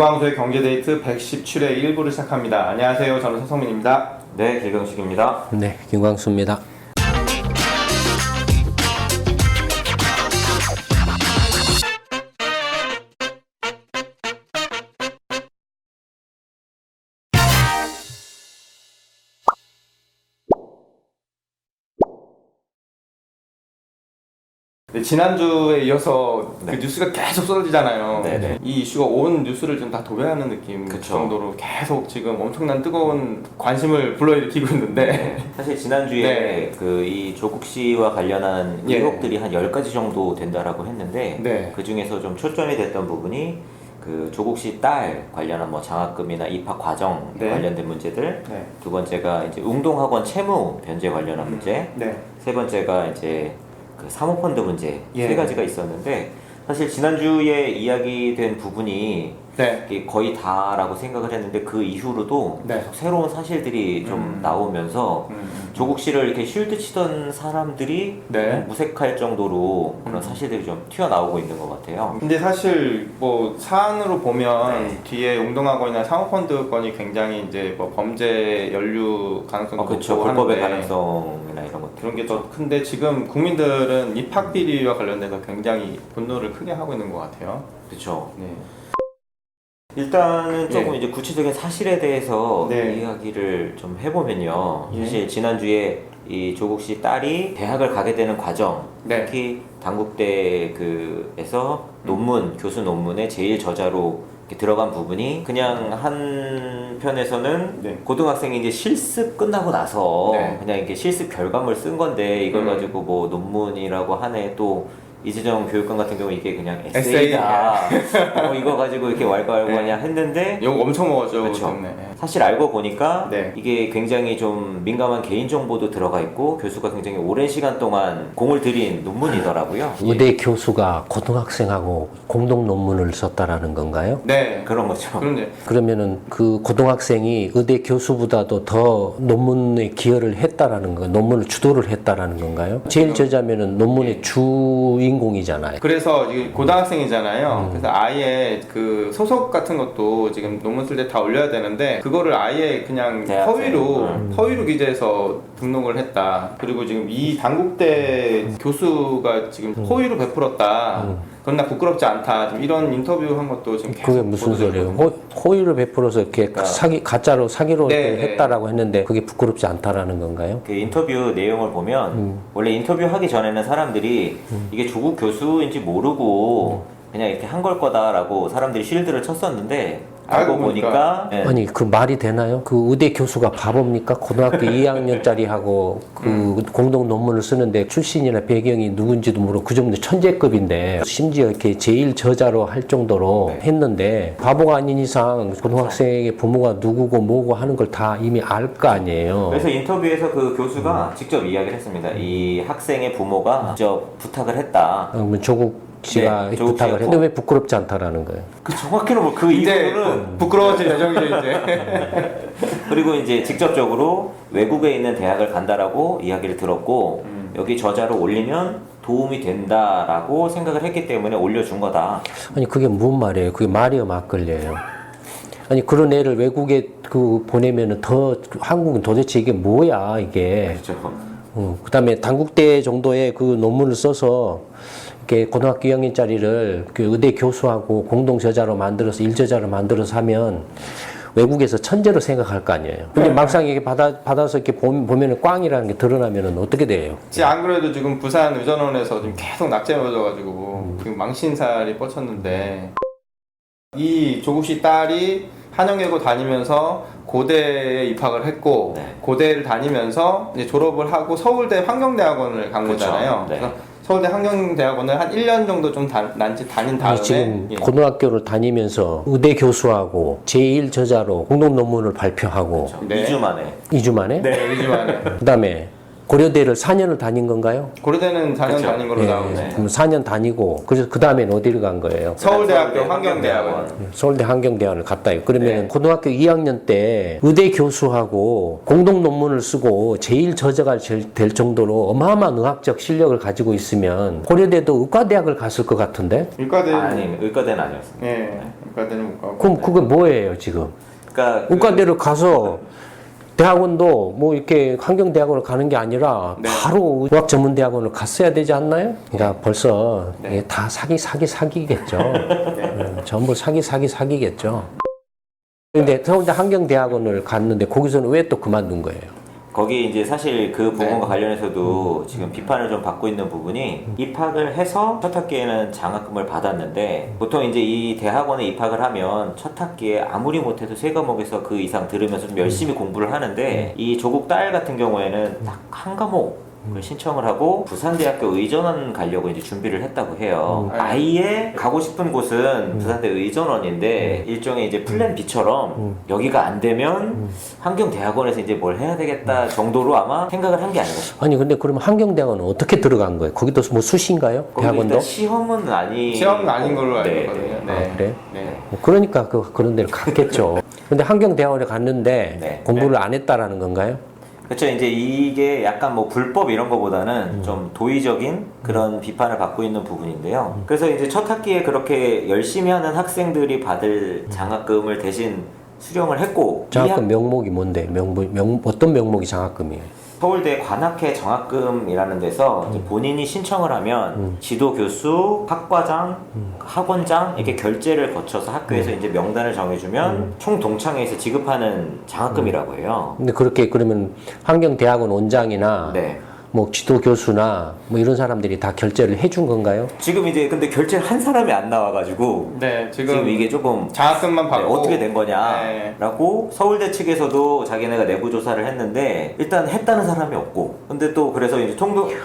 김광수의 경제데이트 117회 1부를 시작합니다. 안녕하세요. 저는 서성민입니다. 네, 길경식입니다. 네, 김광수입니다. 네, 지난주에 이어서 네. 그 뉴스가 계속 쏟아지잖아요. 네네. 이 이슈가 온 뉴스를 좀 다 도배하는 느낌 그 그쵸. 정도로 계속 지금 엄청난 뜨거운 관심을 불러일으키고 있는데 사실 지난주에 네. 그 이 조국 씨와 관련한 예. 의혹들이 한 10가지 정도 된다라고 했는데 네. 그 중에서 좀 초점이 됐던 부분이 그 조국 씨 딸 관련한 뭐 장학금이나 입학 과정 네. 관련된 문제들, 네. 두 번째가 이제 웅동학원 채무 변제 관련한 문제, 네. 세 번째가 이제 그 사모펀드 문제 예. 세 가지가 있었는데 사실 지난주에 이야기된 부분이 네. 이게 거의 다라고 생각을 했는데 그 이후로도 네. 계속 새로운 사실들이 좀 나오면서 조국 씨를 이렇게 쉴드 치던 사람들이 네. 무색할 정도로 그런 사실들이 좀 튀어나오고 있는 것 같아요. 근데 사실 뭐 사안으로 보면 네. 뒤에 웅동학원이나 사모펀드 건이 굉장히 이제 뭐 범죄 연루 가능성이 그렇죠. 높고 불법의 하는데 가능성이나 이런 것들. 그런 게 더 큰데 지금 국민들은 입학 비리와 관련돼서 굉장히 분노를 크게 하고 있는 것 같아요. 그렇죠. 네. 일단은 조금 예. 이제 구체적인 사실에 대해서 네. 이야기를 좀 해보면요. 예. 사실 지난주에 이 조국 씨 딸이 대학을 가게 되는 과정, 네. 특히 단국대 그에서 논문, 교수 논문의 제일 저자로 이렇게 들어간 부분이 그냥 한편에서는 네. 고등학생이 이제 실습 끝나고 나서 네. 그냥 이게 실습 결과물 쓴 건데 이걸 가지고 뭐 논문이라고 하네 또 이재정 교육감 같은 경우 이게 그냥 에세이다. 이거 가지고 이렇게 왈가왈부하냐 했는데 욕 엄청 먹었죠. 그렇죠. 그 때문에. 사실 알고 보니까 네. 이게 굉장히 좀 민감한 개인정보도 들어가 있고 교수가 굉장히 오랜 시간 동안 공을 들인 논문이더라고요. 의대 교수가 고등학생하고 공동 논문을 썼다라는 건가요? 네. 그런 거죠. 그런데 그러면은 그 고등학생이 의대 교수보다도 더 논문에 기여를 했다라는 거, 논문을 주도를 했다라는 건가요? 제일 저자면은 논문의 주인공이잖아요. 그래서 이게 고등학생이잖아요. 그래서 아예 그 소속 같은 것도 지금 논문 쓸 때 다 올려야 되는데 그거를 아예 그냥 대학생. 허위로 기재해서 등록을 했다. 그리고 지금 이 단국대 교수가 지금 허위로 베풀었다. 그건 나 부끄럽지 않다. 지금 이런 인터뷰 한 것도 지금 계속 그게 무슨 보도되고 소리예요? 있거든요. 호의를 베풀어서 이렇게 가짜로 사기로 네, 이렇게 네. 했다라고 했는데 그게 부끄럽지 않다라는 건가요? 그 인터뷰 내용을 보면 원래 인터뷰 하기 전에는 사람들이 이게 조국 교수인지 모르고 그냥 이렇게 한 걸 거다라고 사람들이 쉴드를 쳤었는데 알고 보니까 네. 아니 그 말이 되나요? 그 의대 교수가 바보입니까? 고등학교 2학년짜리하고 그 공동 논문을 쓰는데 출신이나 배경이 누군지도 모르고 그 정도 천재급인데 심지어 이렇게 제일 저자로 할 정도로 했는데 바보가 아닌 이상 고등학생의 부모가 누구고 뭐고 하는 걸 다 이미 알 거 아니에요. 그래서 인터뷰에서 그 교수가 직접 이야기를 했습니다. 이 학생의 부모가 직접 부탁을 했다. 그러면 조국 씨가 네, 조국 부탁을 씨가 했는데 왜 부끄럽지 않다라는 거예요? 그 정확히는 뭐 그 이제 이후로는 부끄러워질 예정이죠 이제. 그리고 이제 직접적으로 외국에 있는 대학을 간다라고 이야기를 들었고 여기 저자로 올리면 도움이 된다라고 생각을 했기 때문에 올려준 거다. 아니 그게 무슨 말이에요? 그게 말이요 막걸리예요. 아니 그런 애를 외국에 그 보내면은 더 한국은 도대체 이게 뭐야 이게? 그렇죠. 그다음에 단국대 정도의 그 논문을 써서 이렇게 고등학교 2학년짜리를 그 의대 교수하고 공동 저자로 만들어서 일저자로 만들어서 하면 외국에서 천재로 생각할 거 아니에요. 근데 막상 이게 받아서 이렇게 보면은 꽝이라는 게 드러나면은 어떻게 돼요? 안 그래도 지금 부산 의전원에서 지금 계속 낙제해져가지고 지금 망신살이 뻗쳤는데 이 조국 씨 딸이 한영예고 다니면서 고대에 입학을 했고 네. 고대를 다니면서 이제 졸업을 하고 서울대 환경대학원을 간 그렇죠. 거잖아요. 네. 그래서 서울대 환경대학원을 한 1년 정도 좀 난지 다닌 다음에 아니, 지금 예. 고등학교를 다니면서 의대 교수하고 제1 저자로 공동 논문을 발표하고 그렇죠. 네. 2주 만에. 2주 만에 네, 요즘 안에 그다음에 고려대를 4년을 다닌 건가요? 고려대는 4년 그쵸. 다닌 걸로 예, 나오네. 그럼 4년 다니고 그래서 그 다음에는 어디를 간 거예요? 서울대학교 환경대학원. 서울대 환경대학원을 갔다요. 그러면 네. 고등학교 2학년 때 의대 교수하고 공동 논문을 쓰고 제일 저자가 될 정도로 어마어마한 의학적 실력을 가지고 있으면 고려대도 의과대학을 갔을 것 같은데? 의과대는 아니, 의과대는 아니었습니다. 예, 의과대는 못 가고. 그럼 그게 뭐예요 지금? 그러니까 의과대를 가서 대학원도 뭐 이렇게 환경대학원을 가는 게 아니라 네. 바로 의학전문대학원을 갔어야 되지 않나요? 그러니까 벌써 네. 이게 다 사기겠죠. 전부 사기겠죠. 근데 서울대 환경대학원을 갔는데 거기서는 왜 또 그만둔 거예요? 거기 이제 사실 그 부분과 네. 관련해서도 지금 비판을 좀 받고 있는 부분이 입학을 해서 첫 학기에는 장학금을 받았는데 보통 이제 이 대학원에 입학을 하면 첫 학기에 아무리 못해도 세 과목에서 그 이상 들으면서 좀 열심히 공부를 하는데 이 조국 딸 같은 경우에는 딱 한 과목 신청을 하고 부산대학교 의전원 가려고 이제 준비를 했다고 해요. 아예 가고 싶은 곳은 부산대 의전원인데 일종의 이제 플랜 B처럼 여기가 안 되면 환경대학원에서 이제 뭘 해야 되겠다 정도로 아마 생각을 한 게 아닌가 싶어요. 아니 근데 그러면 환경대학원은 어떻게 들어간 거예요? 거기도 뭐 수시인가요? 거기도 대학원도? 일단 시험은 아니 시험은 아닌 걸로 알고 네, 있거든요. 네. 네. 아, 그래? 네. 그러니까 그런 데를 갔겠죠. 근데 환경대학원에 갔는데 네. 공부를 안 했다라는 건가요? 그렇죠. 이제 이게 약간 뭐 불법 이런 거보다는 좀 도의적인 그런 비판을 받고 있는 부분인데요. 그래서 이제 첫 학기에 그렇게 열심히 하는 학생들이 받을 장학금을 대신 수령을 했고 장학금 명목이 뭔데? 어떤 명목이 장학금이에요? 서울대 관학회 장학금이라는 데서 이제 본인이 신청을 하면 지도 교수, 학과장, 학원장 이렇게 결제를 거쳐서 학교에서 이제 명단을 정해주면 총 동창회에서 지급하는 장학금이라고 해요. 근데 그렇게 그러면 환경대학원 원장이나 네. 뭐 지도 교수나 뭐 이런 사람들이 다 결제를 해준 건가요? 지금 이제 근데 결제를 한 사람이 안 나와가지고 네, 지금 이게 조금 장학금만 네, 받고 어떻게 된 거냐라고 서울대 측에서도 자기네가 내부 조사를 했는데 일단 했다는 사람이 없고 근데 또 그래서 이제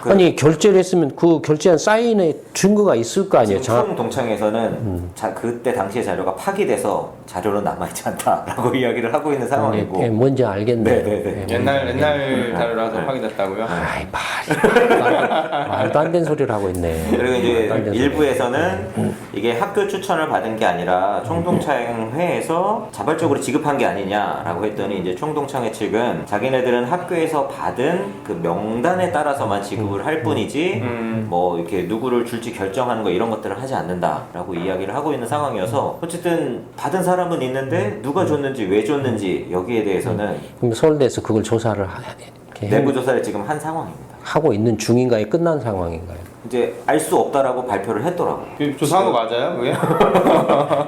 아니 결제를 했으면 그 결제한 사인에 증거가 있을 거 아니에요? 총 동창회에서는 그때 당시의 자료가 파기돼서 자료는 남아있지 않다라고 이야기를 하고 있는 상황이고 뭔지 알겠네. 네네네. 옛날 자료라서 확인됐다고요? 아이 말도 안 되는 소리를 하고 있네. 그리고 이제 말도 안 되는 일부에서는 이게 학교 추천을 받은 게 아니라 총동창회에서 자발적으로 지급한 게 아니냐라고 했더니 이제 총동창회 측은 자기네들은 학교에서 받은 그 명단에 따라서만 지급을 할 뿐이지 뭐 이렇게 누구를 줄지 결정하는 거 이런 것들을 하지 않는다라고 이야기를 하고 있는 상황이어서 어쨌든 받은 사람은 있는데 누가 줬는지 왜 줬는지 여기에 대해서는 그럼 서울대에서 그걸 조사를 이렇게 내부 조사를 지금 한 상황입니다. 하고 있는 중인가요? 끝난 상황인가요? 이제 알 수 없다라고 발표를 했더라고요. 그 조사한 거 맞아요, 그게?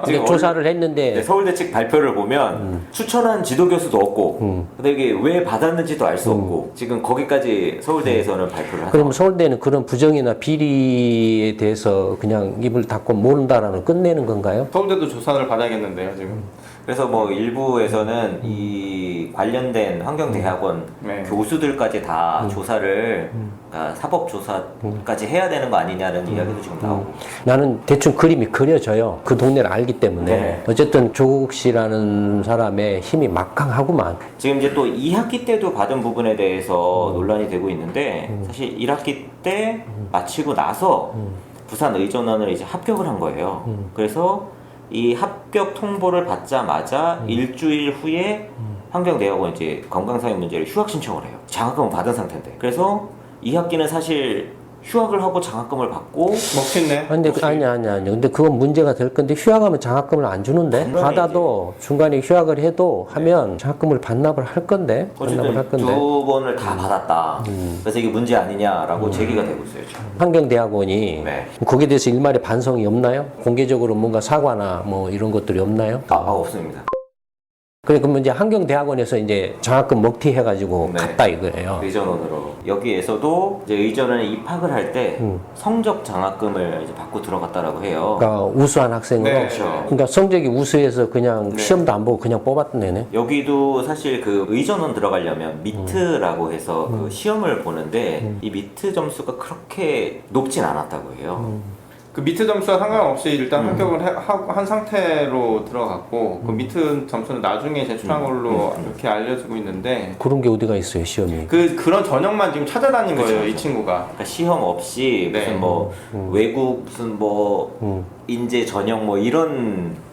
근데 조사를 했는데 네, 서울대 측 발표를 보면 추천한 지도교수도 없고 근데 이게 왜 받았는지도 알 수 없고 지금 거기까지 서울대에서는 발표를 하죠. 그럼 서울대는 그런 부정이나 비리에 대해서 그냥 입을 닫고 모른다라는 끝내는 건가요? 서울대도 조사를 받아야겠는데요, 지금. 그래서 뭐 일부에서는 이 관련된 환경대학원 네. 교수들까지 다 조사를 그러니까 사법조사까지 해야 되는 거 아니냐는 이야기도 지금 나오고 나는 대충 그림이 그려져요. 그 동네를 알기 때문에. 네. 어쨌든 조국 씨라는 사람의 힘이 막강하구만. 지금 이제 또 2학기 때도 받은 부분에 대해서 논란이 되고 있는데 사실 1학기 때 마치고 나서 부산 의전원을 이제 합격을 한 거예요. 그래서 이 합격 통보를 받자마자 일주일 후에 환경대학원 이제 건강상의 문제를 휴학 신청을 해요. 장학금을 받은 상태인데. 그래서 2학기는 사실 휴학을 하고 장학금을 받고 먹겠네. 근데 아니. 근데 그건 문제가 될 건데 휴학하면 장학금을 안 주는데 중간에 받아도 중간에 휴학을 해도 하면 장학금을 반납을 할 건데 반납을 할 어쨌든 건데 두 번을 다 받았다. 그래서 이게 문제 아니냐라고 제기가 되고 있어요. 지금. 환경대학원이 네. 거기에 대해서 일말의 반성이 없나요? 공개적으로 뭔가 사과나 뭐 이런 것들이 없나요? 없습니다. 그러면 이제 환경대학원에서 이제 장학금 먹튀해가지고 네. 갔다 이거예요. 의전원으로 여기에서도 이제 의전원에 입학을 할 때 성적 장학금을 이제 받고 들어갔다라고 해요. 그러니까 우수한 학생으로. 네. 그러니까 성적이 우수해서 그냥 시험도 안 보고 그냥 뽑았던 애네. 여기도 사실 그 의전원 들어가려면 미트라고 해서 그 시험을 보는데 이 미트 점수가 그렇게 높진 않았다고 해요. 그 미트 점수와 상관없이 일단 합격을 한 상태로 들어갔고 그 미트 점수는 나중에 제출한 걸로 이렇게 알려지고 있는데 그런 게 어디가 있어요, 시험이? 그런 전형만 지금 찾아다닌 거예요, 이 친구가. 그러니까 시험 없이 네. 무슨 뭐 외국 무슨 뭐 인재 전형 뭐 이런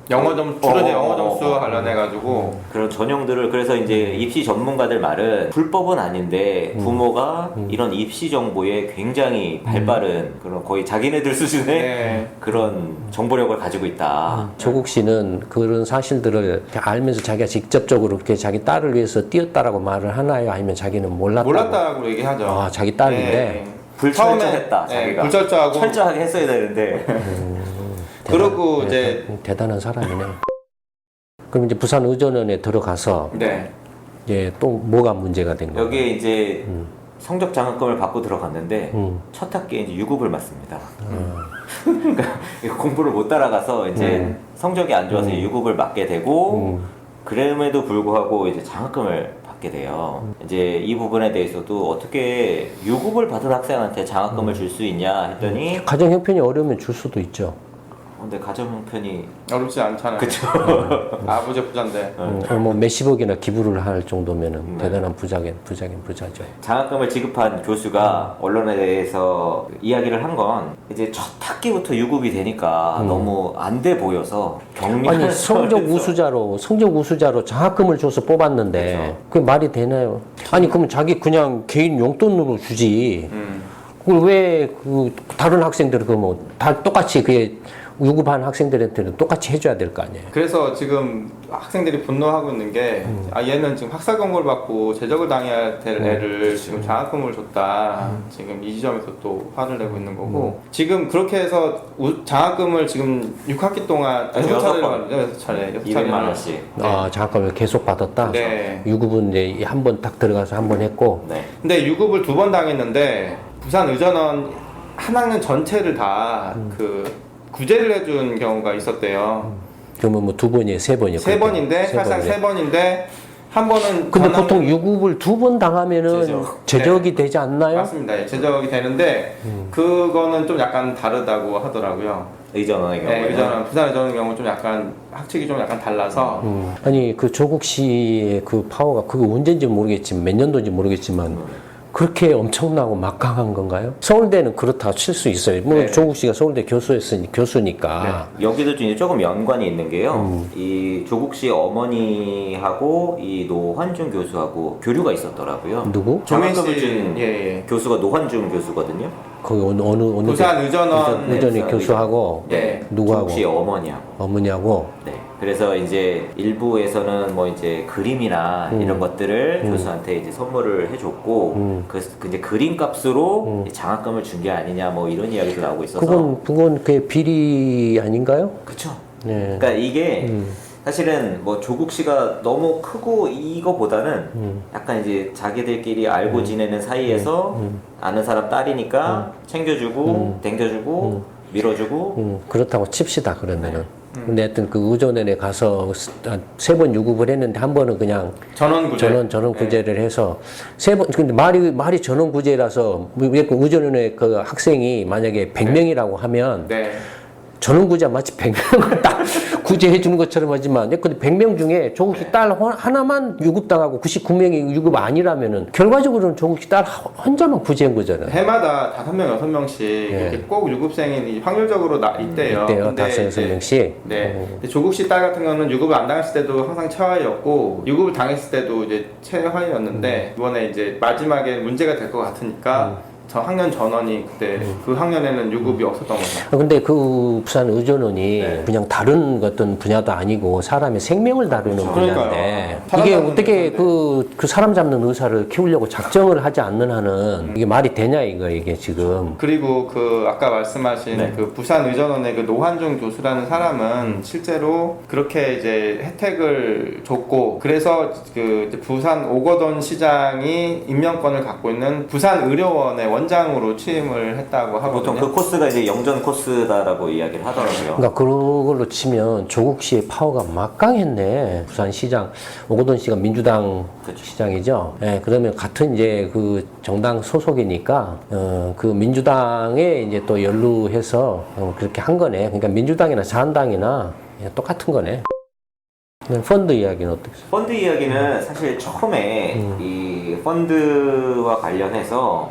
영어 점 주로 이제 영어 점수와 관련해 가지고 그런 전형들을 그래서 이제 입시 전문가들 말은 불법은 아닌데 부모가 이런 입시 정보에 굉장히 발빠른 그런 거의 자기네들 수준의 네. 그런 정보력을 가지고 있다. 조국 씨는 그런 사실들을 알면서 자기가 직접적으로 그렇게 자기 딸을 위해서 뛰었다라고 말을 하나요? 아니면 자기는 몰랐다고 얘기하죠. 아, 자기 딸인데? 네. 불철저했다. 처음에, 자기가 불철저하고 철저하게 했어야 되는데 그러고 이제 대단한 사람이네. 그럼 이제 부산 의전원에 들어가서 네. 이제 또 뭐가 문제가 된 거예요? 여기에 이제 성적 장학금을 받고 들어갔는데 첫 학기에 이제 유급을 맞습니다. 그러니까 공부를 못 따라가서 이제 성적이 안 좋아서 유급을 맞게 되고 그럼에도 불구하고 이제 장학금을 받게 돼요. 이제 이 부분에 대해서도 어떻게 유급을 받은 학생한테 장학금을 줄 수 있냐 했더니 가정 형편이 어려우면 줄 수도 있죠. 근데 가정 형편이 어렵지 않잖아요. 그쵸. 아버지 부자인데. 뭐 몇십억이나 기부를 할 정도면은 네. 대단한 부자긴 부자죠. 장학금을 지급한 교수가 언론에 대해서 이야기를 한 건 이제 첫 학기부터 유급이 되니까 너무 안 돼 보여서 격리를 아니 성적 우수자로 장학금을 줘서 뽑았는데 그렇죠. 그게 말이 되나요? 아니 그러면 자기 그냥 개인 용돈으로 주지. 그걸 왜 그 다른 학생들은 그뭐 다 똑같이 그게 유급한 학생들한테는 똑같이 해줘야 될 거 아니에요? 그래서 지금 학생들이 분노하고 있는 게 얘는 지금 학사 경고를 받고 제적을 당해야 될 애를 지금 장학금을 줬다. 지금 이 지점에서 또 화를 내고 있는 거고 지금 그렇게 해서 장학금을 지금 6학기 동안 여섯 번. 6차례 200만 원씩. 아 장학금을 계속 받았다. 네. 유급은 이제 한 번 딱 들어가서 한 번 했고. 네. 근데 유급을 2번 당했는데 부산 의전원 한 학년 전체를 다 구제를 해준 경우가 있었대요. 그러면 뭐 두 번이에요, 세 번이에요? 세 번인데 사실상 세 번인데 한 번은 근데 전학- 보통 유급을 두 번 당하면은 제적이 되지 않나요? 맞습니다. 예, 제적이 되는데 그거는 좀 약간 다르다고 하더라고요. 의전원의 네, 경우에는 부산 의전의 경우 좀 약간 학칙이 좀 약간 달라서 아니 그 조국 씨의 그 파워가 그게 언제인지 모르겠지만 몇 년도인지 모르겠지만 그렇게 엄청나고 막강한 건가요? 서울대는 그렇다 칠 수 있어요. 뭐 네. 조국 씨가 서울대 교수니까. 여기도 이제 조금 연관이 있는 게요. 이 조국 씨 어머니하고 이 노환중 교수하고 교류가 있었더라고요. 누구? 장학금을 조민 씨, 준 예. 교수가 노환중 교수거든요. 거기 어느 부산 의전원 의전의 네, 교수하고 네. 누구하고 조국 씨 어머니하고. 어머니하고 네. 그래서 이제 일부에서는 뭐 이제 그림이나 이런 것들을 교수한테 이제 선물을 해줬고 그 이제 그림 값으로 장학금을 준 게 아니냐 뭐 이런 이야기도 나오고 있어서. 그건 그 비리 아닌가요? 그쵸. 네. 그러니까 이게 사실은 뭐 조국 씨가 너무 크고 이거보다는 약간 이제 자기들끼리 알고 지내는 사이에서 아는 사람 딸이니까 챙겨주고 댕겨주고 밀어주고 그렇다고 칩시다 그러면은. 근데 하여튼 그 의전원에 가서 세 번 유급을 했는데 한 번은 그냥 전원 구제. 전원 구제를 해서 세 번 근데 말이 전원 구제라서 의전원의 그 학생이 만약에 100명이라고 하면 네. 전원 구제 마치 100명을 딱 구제해 주는 것처럼 하지만 근데 100명 중에 조국 씨 딸 하나만 유급당하고 99명이 유급 아니라면은 결과적으로는 조국 씨 딸 혼자만 구제한 거잖아요. 해마다 5명, 6명씩 이렇게 꼭 유급생이 확률적으로 있대요. 이때요. 근데 5, 이제 6명씩. 네. 근데 조국 씨 딸 같은 경우는 유급을 안 당했을 때도 항상 최하위였고 유급을 당했을 때도 이제 최하위였는데 이번에 이제 마지막에 문제가 될 것 같으니까 저 학년 전원이 그때 그 학년에는 유급이 없었던 거죠. 근데 그 부산 의전원이 네. 그냥 다른 어떤 분야도 아니고 사람의 생명을 다루는 분야인데 그러니까요. 이게 사람 어떻게 잡는 그 사람 잡는 의사를 키우려고 작정을 하지 않는 한은 이게 말이 되냐 이게 지금. 그리고 그 아까 말씀하신 네. 그 부산 의전원의 그 노환중 교수라는 사람은 실제로 그렇게 이제 혜택을 줬고 그래서 그 이제 부산 오거돈 시장이 임명권을 갖고 있는 부산 의료원의 원장으로 취임을 했다고 하거든요. 보통 그 코스가 이제 영전 코스다라고 이야기를 하더라고요. 그러니까 그걸로 치면 조국 씨의 파워가 막강했네. 부산시장 오거돈 씨가 민주당 그렇죠. 시장이죠. 예, 그러면 같은 이제 그 정당 소속이니까 그 민주당에 이제 또 연루해서 그렇게 한 거네. 그러니까 민주당이나 자한당이나 똑같은 거네. 펀드 이야기는 어떻게? 펀드 이야기는 사실 처음에 이 펀드와 관련해서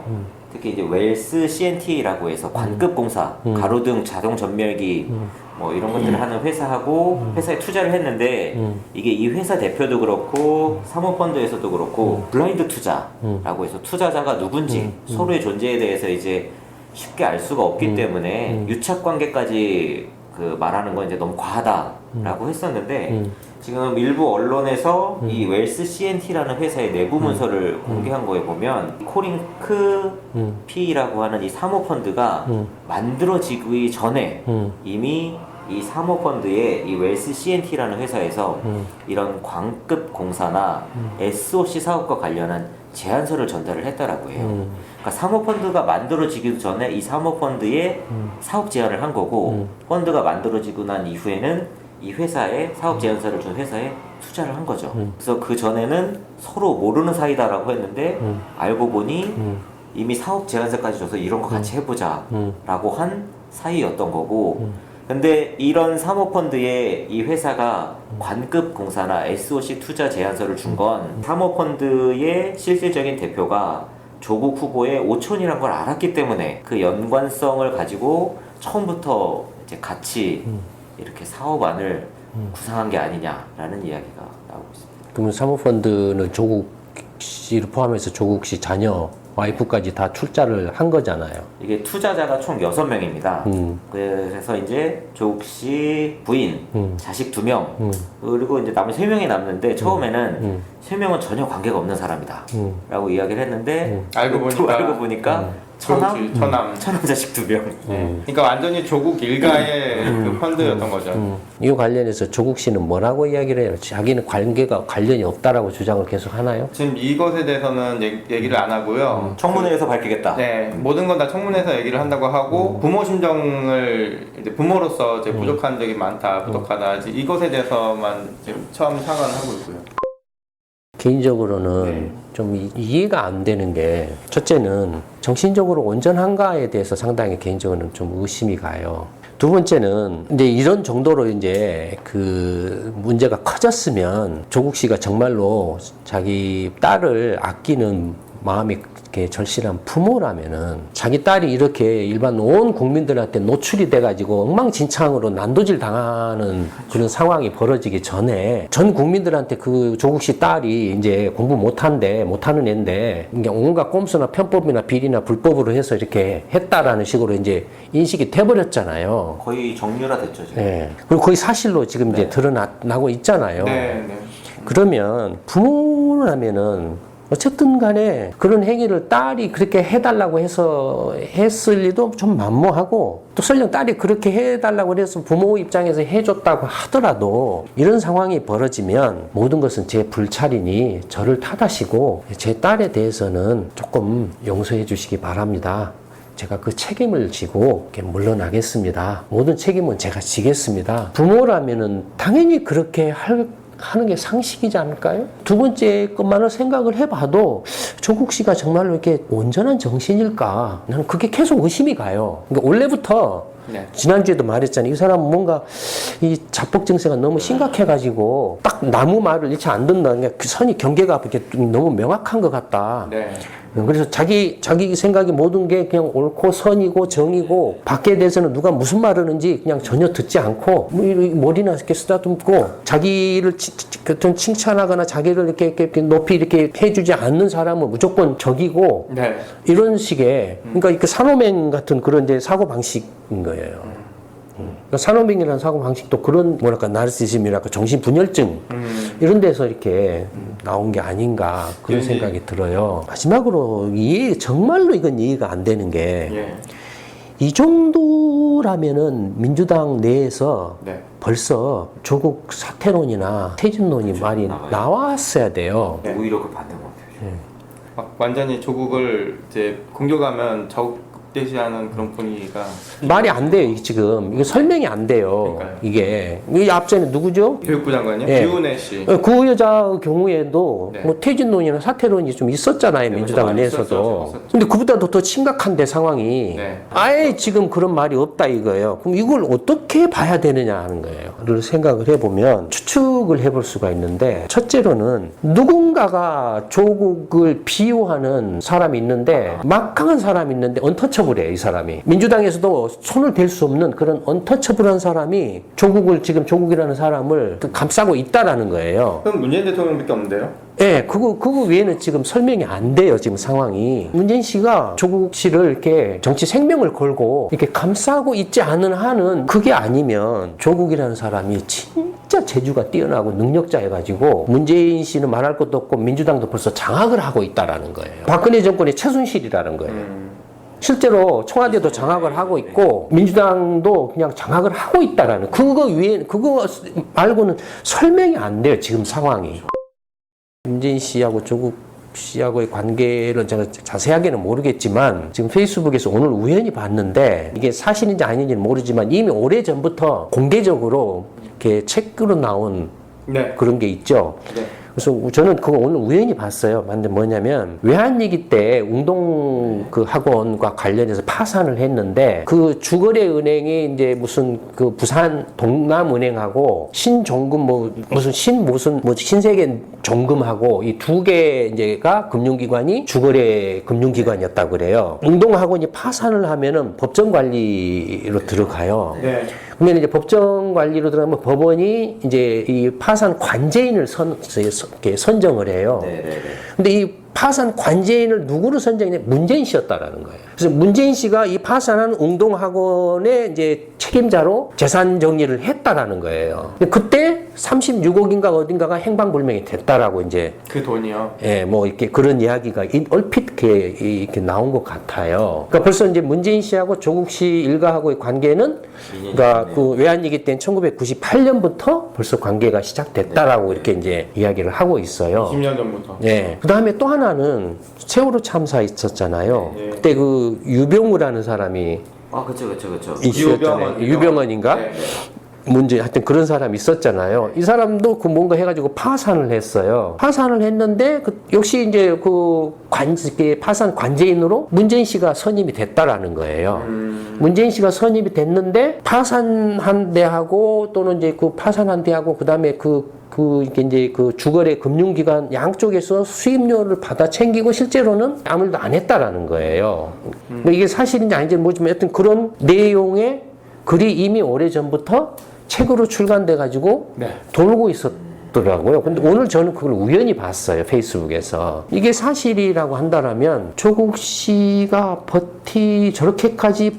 특히 이제 웰스 CNT라고 해서 관급 공사, 가로등 자동 전멸기 뭐 이런 것들을 하는 회사하고 회사에 투자를 했는데 이게 이 회사 대표도 그렇고 사모펀드에서도 그렇고 블라인드 투자라고 해서 투자자가 누군지 서로의 존재에 대해서 이제 쉽게 알 수가 없기 때문에 유착 관계까지 그 말하는 건 이제 너무 과하다라고 했었는데 지금 일부 언론에서 이 웰스 CNT라는 회사의 내부 문서를 공개한 거에 보면 코링크 P라고 하는 이 사모펀드가 만들어지기 전에 이미 이 사모펀드의 이 웰스 CNT라는 회사에서 이런 광급 공사나 SOC 사업과 관련한 제안서를 전달을 했더라고요. 그러니까 사모펀드가 만들어지기도 전에 이 사모펀드에 사업 제안을 한 거고 펀드가 만들어지고 난 이후에는 이 회사에 사업 제안서를 준 회사에 투자를 한 거죠. 그래서 그 전에는 서로 모르는 사이다라고 했는데 알고 보니 이미 사업 제안서까지 줘서 이런 거 같이 해보자라고 한 사이였던 거고. 근데 이런 사모펀드에 이 회사가 관급 공사나 SOC 투자 제안서를 준 건 사모펀드의 실질적인 대표가 조국 후보의 오촌이란 걸 알았기 때문에 그 연관성을 가지고 처음부터 이제 같이 이렇게 사업안을 구상한 게 아니냐라는 이야기가 나오고 있습니다. 그러면 사모펀드는 조국 씨를 포함해서 조국 씨 자녀, 와이프까지 다 출자를 한 거잖아요. 이게 투자자가 총 6명입니다. 그래서 이제 조국 씨 부인, 자식 2명, 그리고 이제 나머지 3명이 남는데 처음에는 3명은 전혀 관계가 없는 사람이다. 라고 이야기를 했는데 알고 보니까 처남 자식 2명. 그러니까 완전히 조국 일가의 그 펀드였던 거죠. 이 관련해서 조국 씨는 뭐라고 이야기를 해요? 자기는 관련이 없다라고 주장을 계속 하나요? 지금 이것에 대해서는 얘기를 안 하고요. 청문회에서 밝히겠다. 네, 모든 건 다 청문회에서 얘기를 한다고 하고 부모 심정을 이제 부모로서 이제 부족한 적이 많다, 부족하다 이것에 대해서만 지금 처음 사과를 하고 있고요. 개인적으로는 좀 이해가 안 되는 게 첫째는 정신적으로 온전한가에 대해서 상당히 개인적으로는 좀 의심이 가요. 두 번째는 이제 이런 정도로 이제 그 문제가 커졌으면 조국 씨가 정말로 자기 딸을 아끼는 마음이 이렇게 절실한 부모라면은 자기 딸이 이렇게 일반 온 국민들한테 노출이 돼가지고 엉망진창으로 난도질 당하는 그런 상황이 벌어지기 전에 전 국민들한테 그 조국 씨 딸이 이제 공부 못하는 애인데 온갖 꼼수나 편법이나 비리나 불법으로 해서 이렇게 했다라는 식으로 이제 인식이 돼버렸잖아요. 거의 정유라됐죠 지금. 네. 그리고 거의 사실로 지금 이제 드러나고 있잖아요. 네. 그러면 부모라면은 어쨌든 간에 그런 행위를 딸이 그렇게 해달라고 해서 했을 리도 좀 만무하고 또 설령 딸이 그렇게 해달라고 해서 부모 입장에서 해줬다고 하더라도 이런 상황이 벌어지면 모든 것은 제 불찰이니 저를 탓하시고 제 딸에 대해서는 조금 용서해 주시기 바랍니다. 제가 그 책임을 지고 이렇게 물러나겠습니다. 모든 책임은 제가 지겠습니다. 부모라면은 당연히 그렇게 하는 게 상식이지 않을까요? 두 번째 것만을 생각을 해봐도 조국 씨가 정말로 이렇게 온전한 정신일까? 나는 그게 계속 의심이 가요. 그러니까 원래부터 지난주에도 말했잖아요. 이 사람은 뭔가 이 자폭 증세가 너무 심각해가지고 딱 나무 말을 일체 안 듣는다는 게 그 선이 경계가 이렇게 너무 명확한 것 같다. 네. 그래서 자기 생각이 모든 게 그냥 옳고 선이고 정이고 밖에 대해서는 누가 무슨 말을 하는지 그냥 전혀 듣지 않고 머리나 이렇게 쓰다듬고 자기를 칭찬하거나 자기를 이렇게 높이 이렇게 해주지 않는 사람은 무조건 적이고 이런 식의 그러니까 그 산호맹 같은 그런 이제 사고 방식인 거예요. 그러니까 산호맹이라는 사고 방식도 그런 뭐랄까 나르시즘이랄까 정신분열증 이런 데서 이렇게 나온 게 아닌가 그런 생각이 들어요. 마지막으로 정말로 이건 이해가 안 되는 게 이 정도라면은 민주당 내에서 벌써 조국 사퇴론이나 퇴진론이 말이 나왔어야 돼요. 오히려 그 반대인 것 같아요. 막 완전히 조국을 이제 공격하면 적대시하는 그런 분위기가 말이 안 돼요, 지금. 이거 설명이 안 돼요. 그러니까요. 이 앞전에 누구죠? 교육부 장관이요? 예. 기훈혜 씨. 그 여자의 경우에도 네. 뭐 퇴진론이나 사퇴론이 좀 있었잖아요, 네, 민주당 많이 내에서도. 있었죠. 근데 그보다도 더 심각한데 상황이 네. 아예 지금 그런 말이 없다 이거예요. 그럼 이걸 어떻게 봐야 되느냐 하는 거예요. 를 생각을 해보면 추측을 해볼 수가 있는데 첫째로는 누군가가 조국을 비호하는 사람이 있는데 막강한 사람이 있는데 언터처블해요, 이 사람이. 민주당에서도 손을 댈 수 없는 그런 언터처블한 사람이 조국이라는 사람을 감싸고 있다라는 거예요. 그럼 문재인 대통령밖에 없는데요? 예, 그거 외에는 지금 설명이 안 돼요, 지금 상황이. 문재인 씨가 조국 씨를 이렇게 정치 생명을 걸고 이렇게 감싸고 있지 않은 한은 그게 아니면 조국이라는 사람이 진짜 재주가 뛰어나고 능력자여가지고 문재인 씨는 말할 것도 없고 민주당도 벌써 장악을 하고 있다라는 거예요. 박근혜 정권의 최순실이라는 거예요. 실제로 청와대도 장악을 하고 있고 민주당도 그냥 장악을 하고 있다라는 그거 말고는 설명이 안 돼요, 지금 상황이. 문재인 씨하고 조국 씨하고의 관계를 제가 자세하게는 모르겠지만 지금 페이스북에서 오늘 우연히 봤는데 이게 사실인지 아닌지는 모르지만 이미 오래전부터 공개적으로 이렇게 책으로 나온 네. 그런 게 있죠. 네. 그래서 저는 그거 오늘 우연히 봤어요. 근데 뭐냐면 외환위기 때 운동 그 학원과 관련해서 파산을 했는데 그 주거래 은행이 이제 무슨 그 부산 동남은행하고 신종금 무슨 신세계 종금하고 이 두 개 이제가 금융기관이 주거래 금융기관이었다고 그래요. 운동학원이 파산을 하면은 법정 관리로 들어가요. 네. 그러면 이제 법정 관리로 들어가면 법원이 이제 이 파산 관제인을 선정을 해요. 네네네. 근데 이 파산 관제인을 누구로 선정했냐? 문재인 씨였다라는 거예요. 그래서 문재인 씨가 이 파산한 웅동학원의 이제 책임자로 재산 정리를 했다라는 거예요. 근데 그때 36억인가 어딘가가 행방불명이 됐다라고 이제 그 돈이요. 예, 뭐 이렇게 그런 이야기가 얼핏 이렇게 나온 것 같아요. 그러니까 벌써 이제 문재인 씨하고 조국 씨 일가하고의 관계는 그러니까 그 외환위기 때는 1998년부터 벌써 관계가 시작됐다라고 이렇게 이제 이야기를 하고 있어요. 20년 전부터. 예. 그 다음에 또 하나는 세월호 참사 있었잖아요. 네. 그때 그 유병우라는 사람이 아, 그쵸. 이슈였잖아요. 유병헌인가? 네. 문제 하여튼 그런 사람이 있었잖아요. 이 사람도 그 뭔가 해가지고 파산을 했어요. 파산을 했는데 역시 이제 파산 관제인으로 문재인 씨가 선임이 됐다라는 거예요. 문재인 씨가 선임이 됐는데 파산한 데하고 또는 이제 그 파산한 데하고 그다음에 이제 그 주거래 금융기관 양쪽에서 수입료를 받아 챙기고 실제로는 아무 일도 안 했다라는 거예요. 근데 이게 사실인지 아닌지는 모르지만 여튼 그런 내용의 글이 이미 오래전부터 책으로 출간돼 가지고 네. 돌고 있었더라고요. 근데 오늘 저는 그걸 우연히 봤어요, 페이스북에서. 이게 사실이라고 한다라면 조국 씨가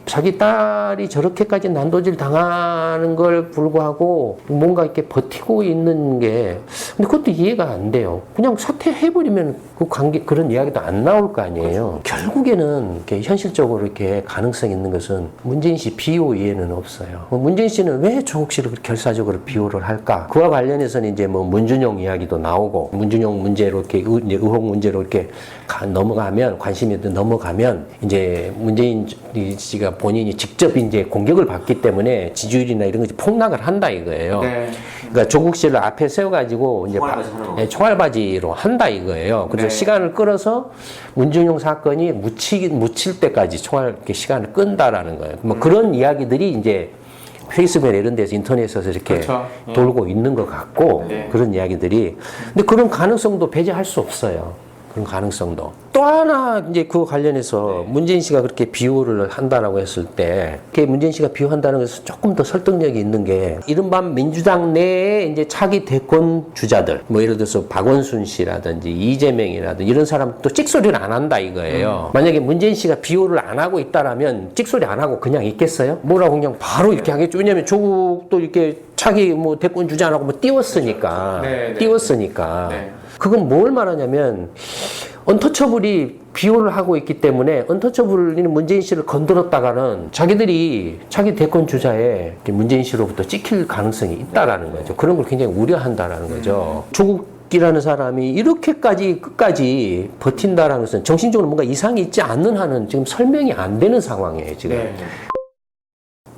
자기 딸이 저렇게까지 난도질 당하는 걸 불구하고 뭔가 이렇게 버티고 있는 게, 근데 그것도 이해가 안 돼요. 그냥 사퇴해버리면 그 그런 이야기도 안 나올 거 아니에요. 결국에는 이렇게 현실적으로 이렇게 가능성 있는 것은 문재인 씨 비호 이해는 없어요. 문재인 씨는 왜 조국 씨를 그렇게 결사적으로 비호를 할까? 그와 관련해서는 이제 뭐 문준용 이야기도 나오고, 문준용 문제로 이렇게 의혹 문제로 이렇게 관심이 넘어가면 이제 문재인 씨가 본인이 직접 이제 공격을 받기 때문에 지지율이나 이런 것이 폭락을 한다 이거예요. 네. 그러니까 조국 씨를 앞에 세워가지고 이제 총알바지로 한다 이거예요. 그래서 네. 시간을 끌어서 문준용 사건이 묻힐 때까지 이렇게 시간을 끈다라는 거예요. 뭐 그런 이야기들이 이제 페이스북이나 이런 데서 인터넷에서 이렇게 그렇죠. 돌고 있는 것 같고 네. 그런 이야기들이. 근데 그런 가능성도 배제할 수 없어요. 그런 가능성도. 또 하나 이제 그거 관련해서 문재인 씨가 그렇게 비호를 한다라고 했을 때, 그렇게 문재인 씨가 비호한다는 것은 조금 더 설득력이 있는 게, 이른바 민주당 내에 이제 차기 대권 주자들, 뭐 예를 들어서 박원순 씨라든지 이재명이라든지 이런 사람 또 찍소리를 안 한다 이거예요. 만약에 문재인 씨가 비호를 안 하고 있다라면 찍소리 안 하고 그냥 있겠어요? 뭐라고 그냥 바로 이렇게 하겠죠. 왜냐면 조국도 이렇게 차기 뭐 대권 주자라고 뭐 띄웠으니까. 네. 띄웠으니까. 네. 그건 뭘 말하냐면 언터처블이 비호를 하고 있기 때문에 언터처블이 문재인 씨를 건드렸다가는 자기들이 차기 대권 주자에 문재인 씨로부터 찍힐 가능성이 있다라는 거죠. 그런 걸 굉장히 우려한다라는 거죠. 조국 박기라는 사람이 이렇게까지 끝까지 버틴다라는 것은 정신적으로 뭔가 이상이 있지 않는 한은 지금 설명이 안 되는 상황이에요, 지금. 네.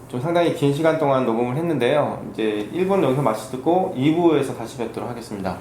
좀 상당히 긴 시간 동안 녹음을 했는데요. 이제 1분 여기서 마치 듣고 2부에서 다시 뵙도록 하겠습니다.